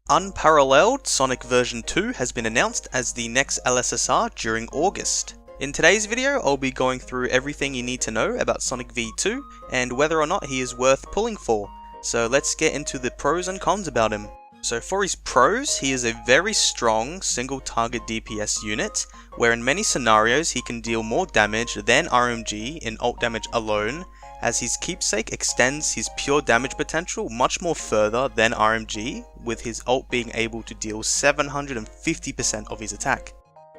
Unparalleled Sonic version 2 has been announced as the next LSSR during August. In today's video, I'll be going through everything you need to know about Sonic V2 and whether or not he is worth pulling for. So let's get into the pros and cons about him. So for his pros, he is a very strong single target DPS unit, where in many scenarios he can deal more damage than RMG in ult damage alone, as his keepsake extends his pure damage potential much more further than RMG, with his ult being able to deal 750% of his attack.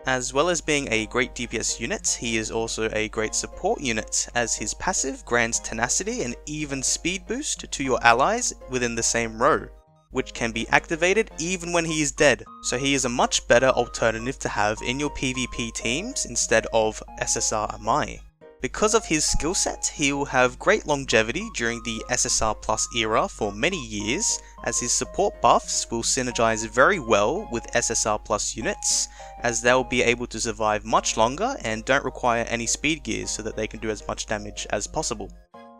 As well as being a great DPS unit, he is also a great support unit, as his passive grants tenacity and even speed boost to your allies within the same row, which can be activated even when he is dead, so he is a much better alternative to have in your PvP teams instead of SSR Amai. Because of his skill set, he will have great longevity during the SSR Plus era for many years, as his support buffs will synergize very well with SSR Plus units, as they'll be able to survive much longer and don't require any speed gears so that they can do as much damage as possible.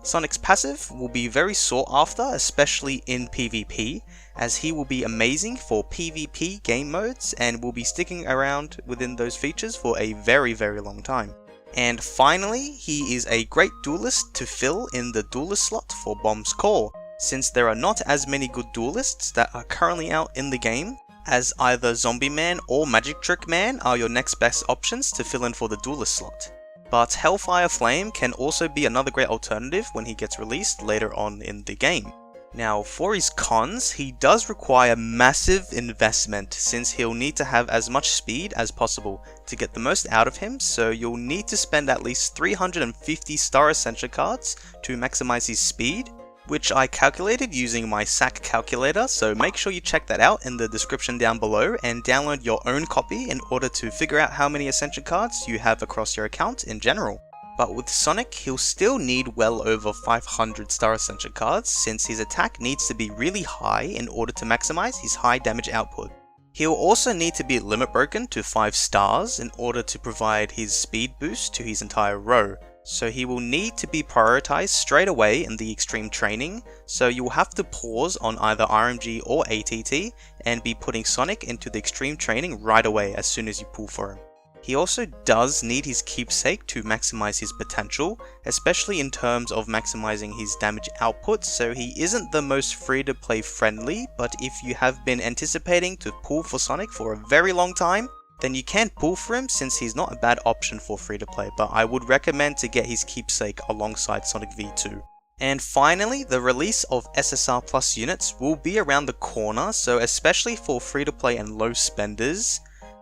Sonic's passive will be very sought after, especially in PvP, as he will be amazing for PvP game modes and will be sticking around within those features for a very long time. And finally, he is a great duelist to fill in the duelist slot for Bomb's Core, since there are not as many good duelists that are currently out in the game, as either Zombie Man or Magic Trick Man are your next best options to fill in for the duelist slot. But Hellfire Flame can also be another great alternative when he gets released later on in the game. Now, for his cons, he does require massive investment, since he'll need to have as much speed as possible to get the most out of him, so you'll need to spend at least 350 Star Ascension cards to maximize his speed, which I calculated using my SAC calculator, so make sure you check that out in the description down below and download your own copy in order to figure out how many Ascension cards you have across your account in general. But with Sonic, he'll still need well over 500 Star Ascension cards, since his attack needs to be really high in order to maximize his high damage output. He'll also need to be limit broken to 5 stars in order to provide his speed boost to his entire row, so he will need to be prioritized straight away in the extreme training, so you will have to pause on either RMG or ATT and be putting Sonic into the extreme training right away as soon as you pull for him. He also does need his keepsake to maximize his potential, especially in terms of maximizing his damage output, so he isn't the most free to play friendly, but if you have been anticipating to pull for Sonic for a very long time, then you can pull for him, since he's not a bad option for free to play, but I would recommend to get his keepsake alongside Sonic V2. And finally, the release of SSR Plus units will be around the corner, so especially for free to play and low spenders,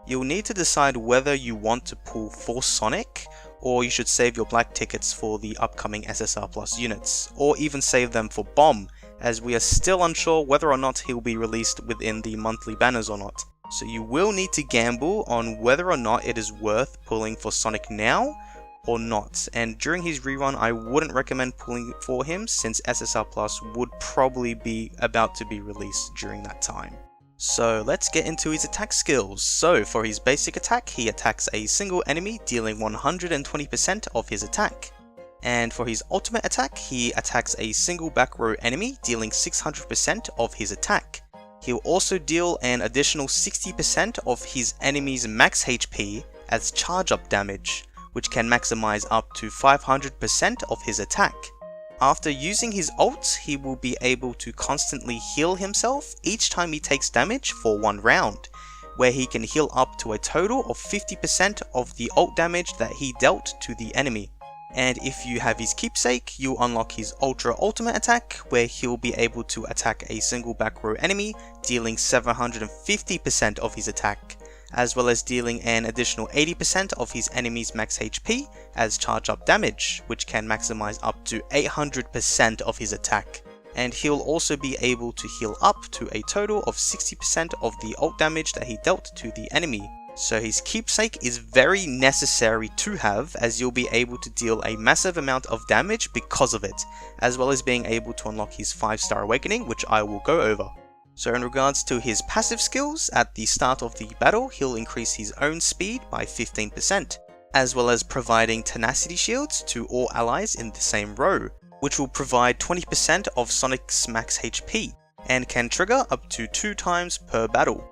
you'll need to decide whether you want to pull for Sonic, or you should save your black tickets for the upcoming SSR Plus units, or even save them for Bomb, as we are still unsure whether or not he'll be released within the monthly banners or not. So you will need to gamble on whether or not it is worth pulling for Sonic now or not, and during his rerun I wouldn't recommend pulling for him, since SSR Plus would probably be about to be released during that time. So let's get into his attack skills. So for his basic attack, he attacks a single enemy dealing 120% of his attack. And for his ultimate attack, he attacks a single back row enemy dealing 600% of his attack. He'll also deal an additional 60% of his enemy's max HP as charge up damage, which can maximize up to 500% of his attack. After using his ult, he will be able to constantly heal himself each time he takes damage for 1 round, where he can heal up to a total of 50% of the ult damage that he dealt to the enemy. And if you have his keepsake, you'll unlock his Ultra Ultimate attack, where he'll be able to attack a single back row enemy, dealing 750% of his attack, as well as dealing an additional 80% of his enemy's max HP as charge up damage, which can maximize up to 800% of his attack. And he'll also be able to heal up to a total of 60% of the ult damage that he dealt to the enemy. So his keepsake is very necessary to have, as you'll be able to deal a massive amount of damage because of it, as well as being able to unlock his 5-star awakening, which I will go over. So in regards to his passive skills, at the start of the battle he'll increase his own speed by 15%, as well as providing tenacity shields to all allies in the same row, which will provide 20% of Sonic's max HP. and can trigger up to 2 times per battle.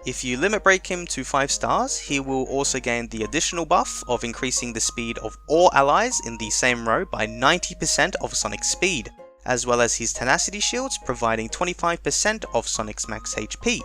If you limit break him to 5 stars, he will also gain the additional buff of increasing the speed of all allies in the same row by 90% of Sonic's speed, as well as his tenacity shields providing 25% of Sonic's max HP.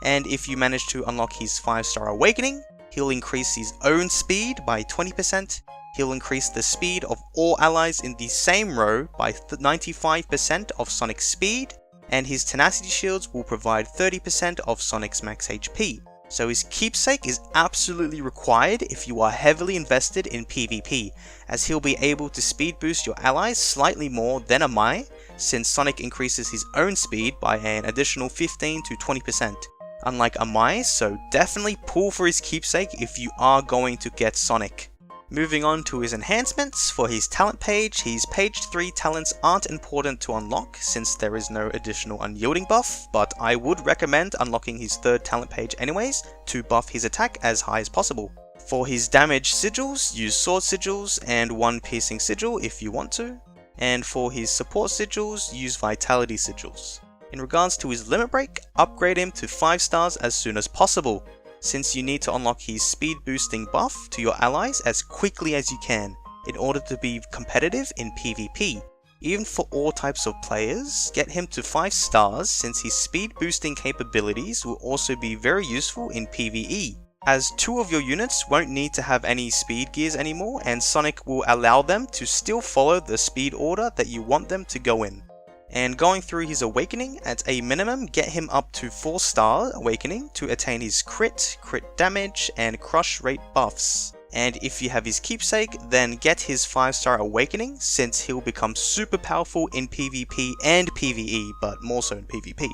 And if you manage to unlock his 5-star awakening, he'll increase his own speed by 20%, he'll increase the speed of all allies in the same row by 95% of Sonic's speed, and his tenacity shields will provide 30% of Sonic's max HP. So his keepsake is absolutely required if you are heavily invested in PvP, as he'll be able to speed boost your allies slightly more than Amai, since Sonic increases his own speed by an additional 15 to 20%. Unlike Amai, so definitely pull for his keepsake if you are going to get Sonic. Moving on to his enhancements, for his talent page, his page 3 talents aren't important to unlock since there is no additional unyielding buff, but I would recommend unlocking his 3rd talent page anyways to buff his attack as high as possible. For his damage sigils, use sword sigils and 1 piercing sigil if you want to, and for his support sigils, use vitality sigils. In regards to his limit break, upgrade him to 5 stars as soon as possible, since you need to unlock his speed boosting buff to your allies as quickly as you can in order to be competitive in PvP. Even for all types of players, get him to 5 stars since his speed boosting capabilities will also be very useful in PvE, as 2 of your units won't need to have any speed gears anymore and Sonic will allow them to still follow the speed order that you want them to go in. And going through his awakening, at a minimum get him up to 4-star awakening to attain his crit damage and crush rate buffs. And if you have his keepsake, then get his 5-star awakening since he'll become super powerful in PvP and PvE, but more so in PvP.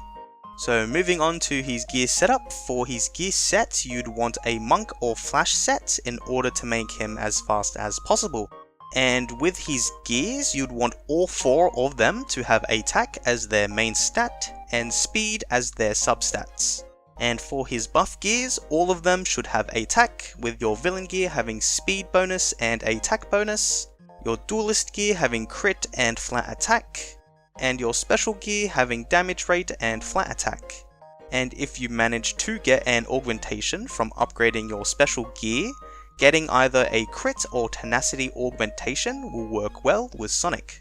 So moving on to his gear setup, for his gear set you'd want a monk or flash set in order to make him as fast as possible. And with his gears, you'd want all 4 of them to have attack as their main stat and speed as their substats. And for his buff gears, all of them should have attack, with your villain gear having speed bonus and attack bonus, your duelist gear having crit and flat attack, and your special gear having damage rate and flat attack. And if you manage to get an augmentation from upgrading your special gear, getting either a crit or tenacity augmentation will work well with Sonic.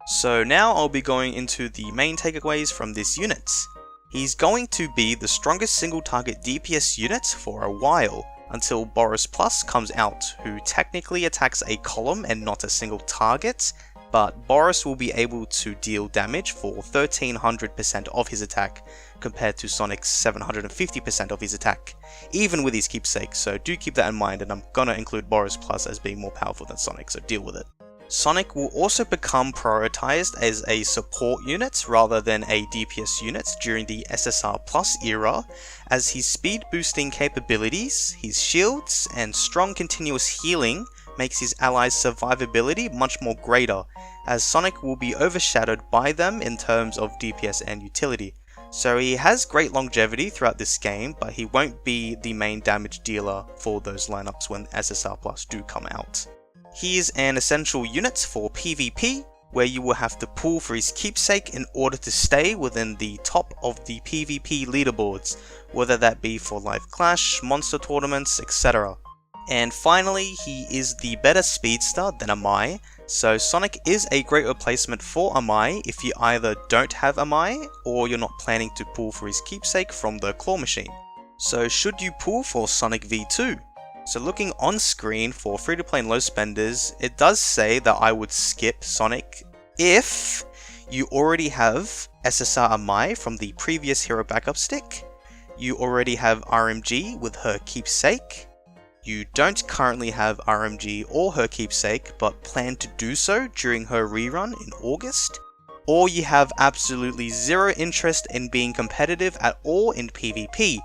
So now I'll be going into the main takeaways from this unit. He's going to be the strongest single target DPS unit for a while, until Boris Plus comes out, who technically attacks a column and not a single target, but Boris will be able to deal damage for 1300% of his attack, compared to Sonic's 750% of his attack, even with his keepsake, so do keep that in mind, and I'm gonna include Boris Plus as being more powerful than Sonic, so deal with it. Sonic will also become prioritized as a support unit rather than a DPS unit during the SSR Plus era, as his speed boosting capabilities, his shields, and strong continuous healing makes his allies' survivability much more greater, as Sonic will be overshadowed by them in terms of DPS and utility. So he has great longevity throughout this game, but he won't be the main damage dealer for those lineups when SSR Plus do come out. He is an essential unit for PvP, where you will have to pull for his keepsake in order to stay within the top of the PvP leaderboards, whether that be for Live Clash, monster tournaments, etc. And finally, he is the better speedster than Amai, so Sonic is a great replacement for Amai if you either don't have Amai, or you're not planning to pull for his keepsake from the claw machine. So should you pull for Sonic V2? So looking on screen for free-to-play and low spenders, it does say that I would skip Sonic if you already have SSR Amai from the previous hero backup stick, you already have RMG with her keepsake, you don't currently have RMG or her keepsake but plan to do so during her rerun in August, or you have absolutely zero interest in being competitive at all in PvP.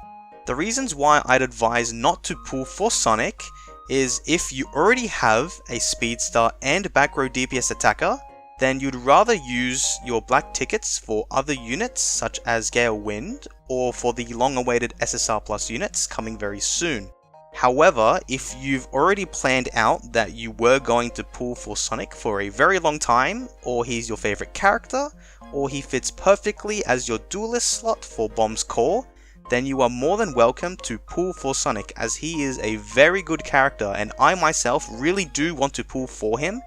The reasons why I'd advise not to pull for Sonic is if you already have a speedster and back row DPS attacker, then you'd rather use your black tickets for other units such as Gale Wind, or for the long awaited SSR Plus units coming very soon. However, if you've already planned out that you were going to pull for Sonic for a very long time, or he's your favorite character, or he fits perfectly as your duelist slot for Bomb's core, then you are more than welcome to pull for Sonic, as he is a very good character and I myself really do want to pull for him,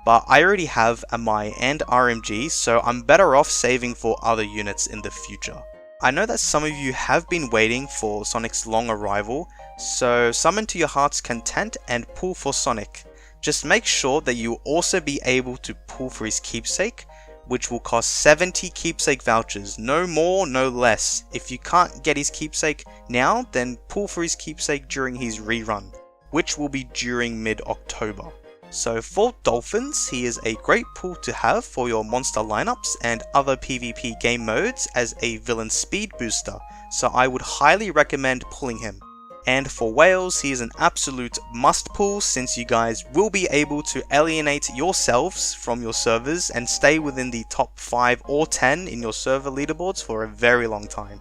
but I already have Amai and RMG, so I'm better off saving for other units in the future. I know that some of you have been waiting for Sonic's long arrival, so summon to your heart's content and pull for Sonic. Just make sure that you also be able to pull for his keepsake, which will cost 70 keepsake vouchers, no more, no less. If you can't get his keepsake now, then pull for his keepsake during his rerun, which will be during mid-October. So for Dolphins, he is a great pull to have for your monster lineups and other PvP game modes as a villain speed booster, so I would highly recommend pulling him. And for Whales, he is an absolute must pull, since you guys will be able to alienate yourselves from your servers and stay within the top 5 or 10 in your server leaderboards for a very long time,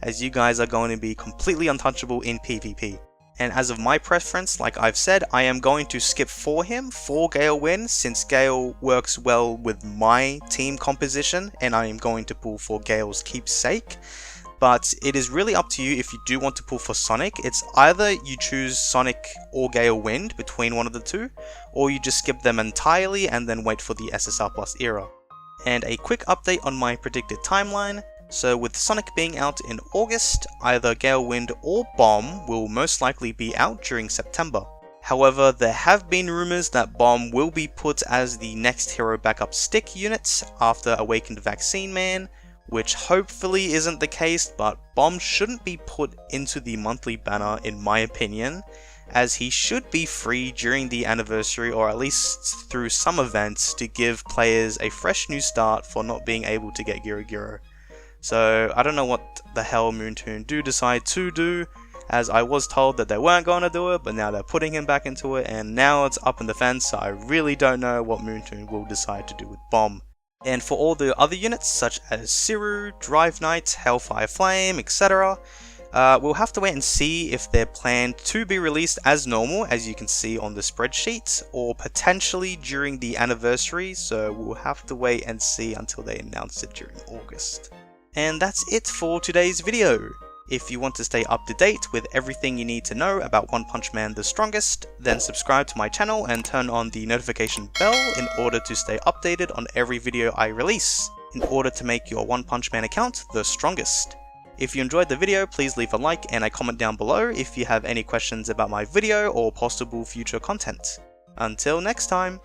as you guys are going to be completely untouchable in PvP. And as of my preference, like I've said, I am going to skip for him for Gale Wind, since Gale works well with my team composition and I am going to pull for Gale's keepsake. But it is really up to you if you do want to pull for Sonic. It's either you choose Sonic or Gale Wind between one of the two, or you just skip them entirely and then wait for the SSR Plus era. And a quick update on my predicted timeline. So with Sonic being out in August, either Gale Wind or Bomb will most likely be out during September. However, there have been rumours that Bomb will be put as the next hero backup stick unit after Awakened Vaccine Man, which hopefully isn't the case, but Bomb shouldn't be put into the monthly banner in my opinion, as he should be free during the anniversary or at least through some events to give players a fresh new start for not being able to get Giro Giro. So I don't know what the hell Moontoon do decide to do, as I was told that they weren't going to do it, but now they're putting him back into it and now it's up in the fence, so I really don't know what Moontoon will decide to do with Bomb. And for all the other units such as Siru, Drive Knight, Hellfire Flame, etc. We'll have to wait and see if they're planned to be released as normal, as you can see on the spreadsheet, or potentially during the anniversary, so we'll have to wait and see until they announce it during August. And that's it for today's video. If you want to stay up to date with everything you need to know about One Punch Man the Strongest, then subscribe to my channel and turn on the notification bell in order to stay updated on every video I release, in order to make your One Punch Man account the strongest. If you enjoyed the video, please leave a like and a comment down below if you have any questions about my video or possible future content. Until next time!